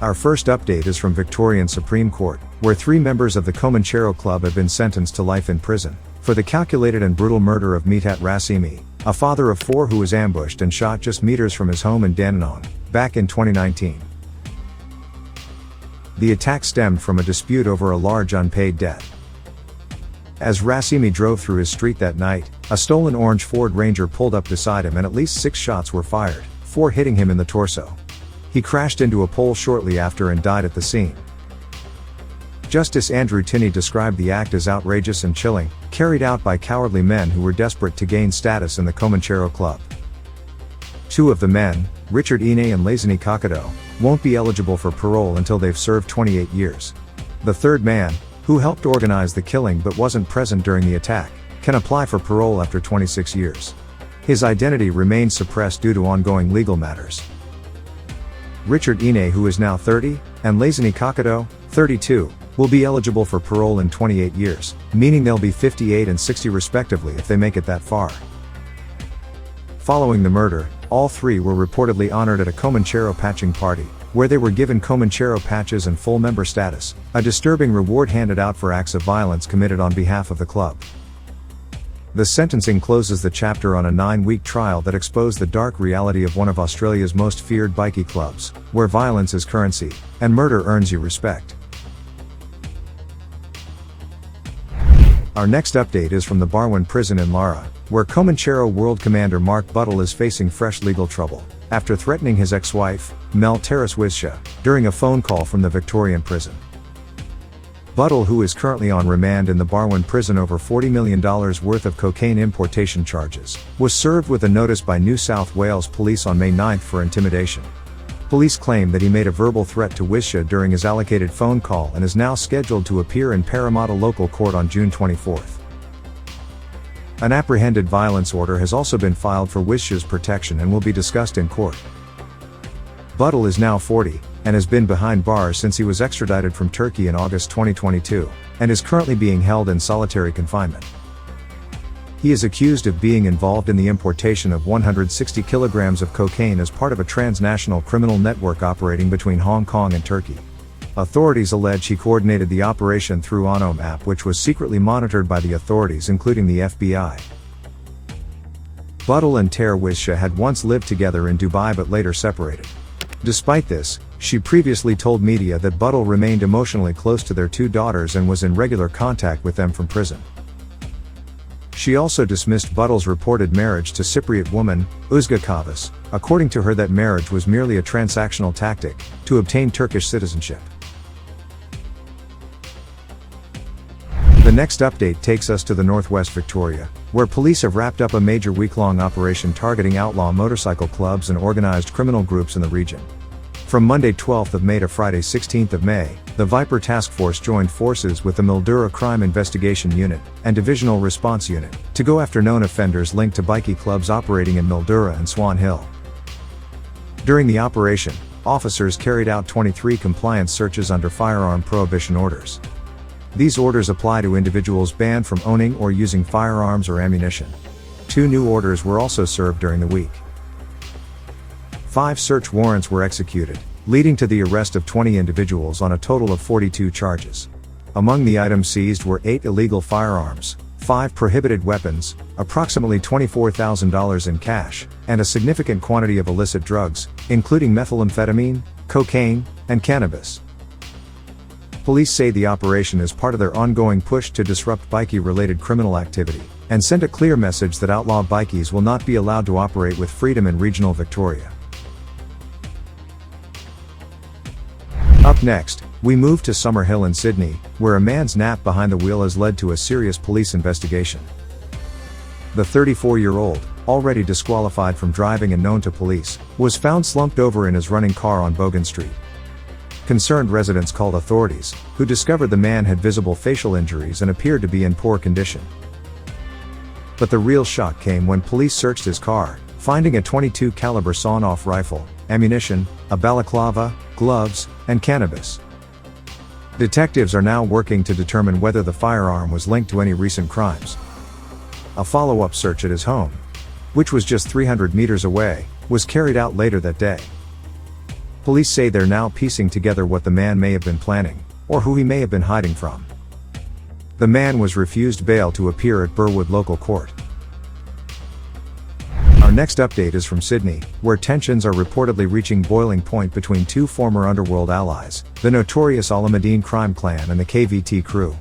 Our first update is from Victorian Supreme Court, where 3 members of the Comanchero Club have been sentenced to life in prison for the calculated and brutal murder of Mitat Rasimi, a father of 4 who was ambushed and shot just meters from his home in Dandenong, back in 2019. The attack stemmed from a dispute over a large unpaid debt. As Rasimi drove through his street that night, a stolen orange Ford Ranger pulled up beside him and at least 6 shots were fired, 4 hitting him in the torso. He crashed into a pole shortly after and died at the scene. Justice Andrew Tinney described the act as outrageous and chilling, carried out by cowardly men who were desperate to gain status in the Comanchero Club. 2 of the men, Richard Ine and Laiseni Kakato, won't be eligible for parole until they've served 28 years. The third man, who helped organize the killing but wasn't present during the attack, can apply for parole after 26 years. His identity remains suppressed due to ongoing legal matters. Richard Ine, who is now 30, and Laiseni Kakato, 32, will be eligible for parole in 28 years, meaning they'll be 58 and 60 respectively if they make it that far. Following the murder, all 3 were reportedly honored at a Comanchero patching party, where they were given Comanchero patches and full member status, a disturbing reward handed out for acts of violence committed on behalf of the club. The sentencing closes the chapter on a 9-week trial that exposed the dark reality of one of Australia's most feared bikie clubs, where violence is currency, and murder earns you respect. Our next update is from the Barwon Prison in Lara, where Comanchero World Commander Mark Buttle is facing fresh legal trouble, after threatening his ex-wife, Mel Ter Wisscha, during a phone call from the Victorian prison. Buttle, who is currently on remand in the Barwon Prison over $40 million worth of cocaine importation charges, was served with a notice by New South Wales Police on May 9 for intimidation. Police claim that he made a verbal threat to Wisscha during his allocated phone call and is now scheduled to appear in Parramatta Local Court on June 24. An apprehended violence order has also been filed for Wisscha's protection and will be discussed in court. Buttle is now 40, and has been behind bars since he was extradited from Turkey in August 2022, and is currently being held in solitary confinement. He is accused of being involved in the importation of 160 kilograms of cocaine as part of a transnational criminal network operating between Hong Kong and Turkey. Authorities allege he coordinated the operation through Onom app, which was secretly monitored by the authorities including the FBI. Buttle and Ter Wisscha had once lived together in Dubai but later separated. Despite this, she previously told media that Buttle remained emotionally close to their 2 daughters and was in regular contact with them from prison. She also dismissed Buttle's reported marriage to Cypriot woman, Uzga Kavas, according to her that marriage was merely a transactional tactic to obtain Turkish citizenship. The next update takes us to the northwest Victoria, where police have wrapped up a major week-long operation targeting outlaw motorcycle clubs and organized criminal groups in the region. From Monday 12th of May to Friday 16th of May, the Viper Task Force joined forces with the Mildura Crime Investigation Unit and Divisional Response Unit to go after known offenders linked to bikie clubs operating in Mildura and Swan Hill. During the operation, officers carried out 23 compliance searches under firearm prohibition orders. These orders apply to individuals banned from owning or using firearms or ammunition. 2 new orders were also served during the week. 5 search warrants were executed, leading to the arrest of 20 individuals on a total of 42 charges. Among the items seized were 8 illegal firearms, 5 prohibited weapons, approximately $24,000 in cash, and a significant quantity of illicit drugs, including methamphetamine, cocaine, and cannabis. Police say the operation is part of their ongoing push to disrupt bikie-related criminal activity, and send a clear message that outlaw bikies will not be allowed to operate with freedom in regional Victoria. Up next, we move to Summerhill in Sydney, where a man's nap behind the wheel has led to a serious police investigation. The 34-year-old, already disqualified from driving and known to police, was found slumped over in his running car on Bogan Street. Concerned residents called authorities, who discovered the man had visible facial injuries and appeared to be in poor condition. But the real shock came when police searched his car, finding a .22 caliber sawn-off rifle, ammunition, a balaclava, gloves, and cannabis. Detectives are now working to determine whether the firearm was linked to any recent crimes. A follow-up search at his home, which was just 300 meters away, was carried out later that day. Police say they're now piecing together what the man may have been planning, or who he may have been hiding from. The man was refused bail to appear at Burwood local court. Our next update is from Sydney, where tensions are reportedly reaching boiling point between two former underworld allies, the notorious Alameddine crime clan and the KVT crew.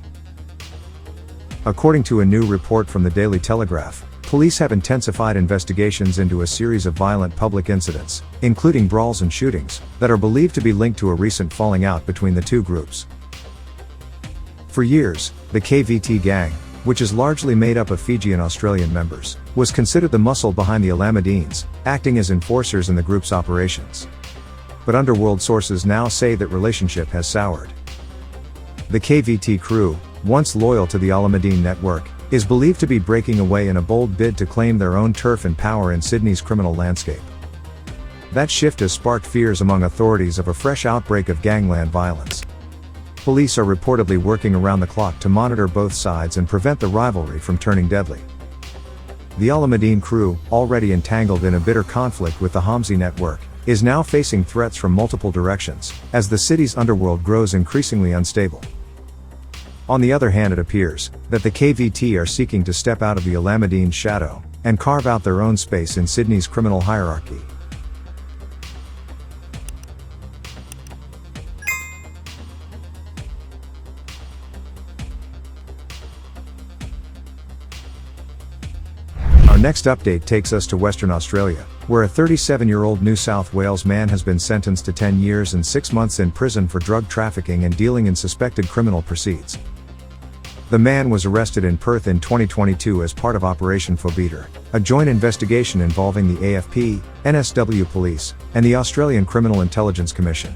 According to a new report from the Daily Telegraph, police have intensified investigations into a series of violent public incidents, including brawls and shootings, that are believed to be linked to a recent falling out between the two groups. For years, the KVT gang, which is largely made up of Fiji and Australian members, was considered the muscle behind the Alameddines, acting as enforcers in the group's operations. But underworld sources now say that relationship has soured. The KVT crew, once loyal to the Alameddine network, is believed to be breaking away in a bold bid to claim their own turf and power in Sydney's criminal landscape. That shift has sparked fears among authorities of a fresh outbreak of gangland violence. Police are reportedly working around the clock to monitor both sides and prevent the rivalry from turning deadly. The Alameddine crew, already entangled in a bitter conflict with the Hamzi network, is now facing threats from multiple directions, as the city's underworld grows increasingly unstable. On the other hand, it appears that the KVT are seeking to step out of the Alameddine's shadow and carve out their own space in Sydney's criminal hierarchy. Our next update takes us to Western Australia, where a 37-year-old New South Wales man has been sentenced to 10 years and 6 months in prison for drug trafficking and dealing in suspected criminal proceeds. The man was arrested in Perth in 2022 as part of Operation Fobeater, a joint investigation involving the AFP, NSW Police, and the Australian Criminal Intelligence Commission.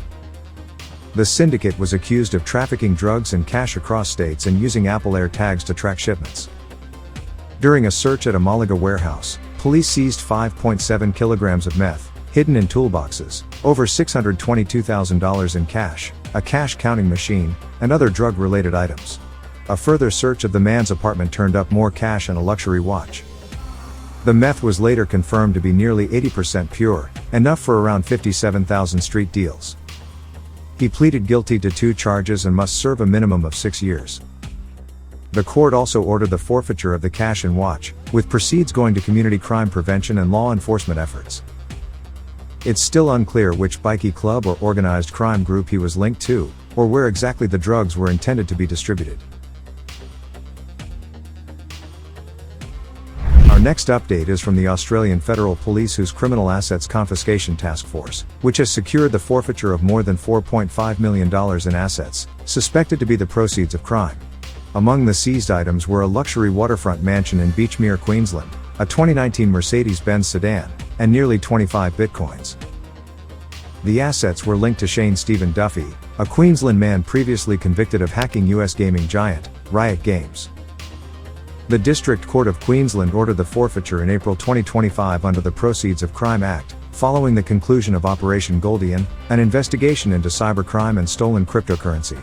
The syndicate was accused of trafficking drugs and cash across states and using Apple Air tags to track shipments. During a search at a Malaga warehouse, police seized 5.7 kilograms of meth, hidden in toolboxes, over $622,000 in cash, a cash counting machine, and other drug-related items. A further search of the man's apartment turned up more cash and a luxury watch. The meth was later confirmed to be nearly 80% pure, enough for around 57,000 street deals. He pleaded guilty to 2 charges and must serve a minimum of 6 years. The court also ordered the forfeiture of the cash and watch, with proceeds going to community crime prevention and law enforcement efforts. It's still unclear which bikie club or organized crime group he was linked to, or where exactly the drugs were intended to be distributed. Our next update is from the Australian Federal Police, whose Criminal Assets Confiscation Task Force, which has secured the forfeiture of more than $4.5 million in assets, suspected to be the proceeds of crime. Among the seized items were a luxury waterfront mansion in Beachmere, Queensland, a 2019 Mercedes-Benz sedan, and nearly 25 bitcoins. The assets were linked to Shane Duffy, a Queensland man previously convicted of hacking US gaming giant, Riot Games. The District Court of Queensland ordered the forfeiture in April 2025 under the Proceeds of Crime Act, following the conclusion of Operation Goldian, an investigation into cybercrime and stolen cryptocurrency.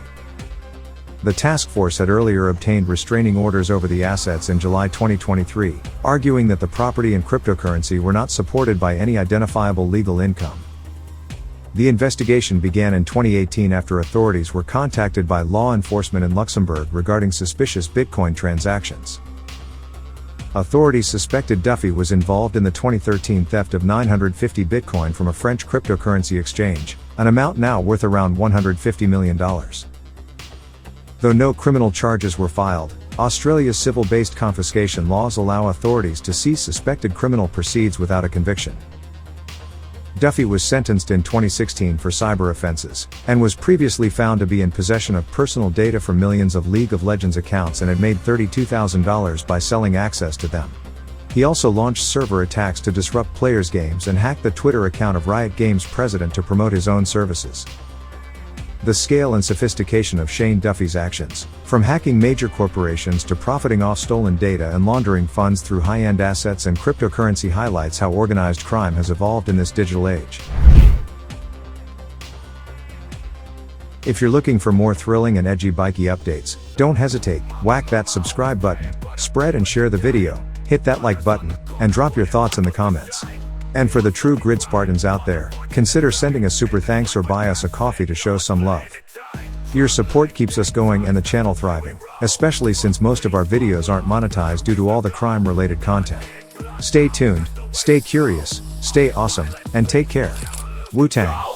The task force had earlier obtained restraining orders over the assets in July 2023, arguing that the property and cryptocurrency were not supported by any identifiable legal income. The investigation began in 2018 after authorities were contacted by law enforcement in Luxembourg regarding suspicious Bitcoin transactions. Authorities suspected Duffy was involved in the 2013 theft of 950 Bitcoin from a French cryptocurrency exchange, an amount now worth around $150 million. Though no criminal charges were filed, Australia's civil-based confiscation laws allow authorities to seize suspected criminal proceeds without a conviction. Duffy was sentenced in 2016 for cyber offenses, and was previously found to be in possession of personal data from millions of League of Legends accounts and had made $32,000 by selling access to them. He also launched server attacks to disrupt players' games and hacked the Twitter account of Riot Games' president to promote his own services. The scale and sophistication of Shane Duffy's actions, from hacking major corporations to profiting off stolen data and laundering funds through high-end assets and cryptocurrency, highlights how organized crime has evolved in this digital age. If you're looking for more thrilling and edgy bikie updates, don't hesitate, whack that subscribe button, spread and share the video, hit that like button, and drop your thoughts in the comments. And for the true grid Spartans out there, consider sending a super thanks or buy us a coffee to show some love. Your support keeps us going and the channel thriving, especially since most of our videos aren't monetized due to all the crime-related content. Stay tuned, stay curious, stay awesome, and take care. Wu-Tang.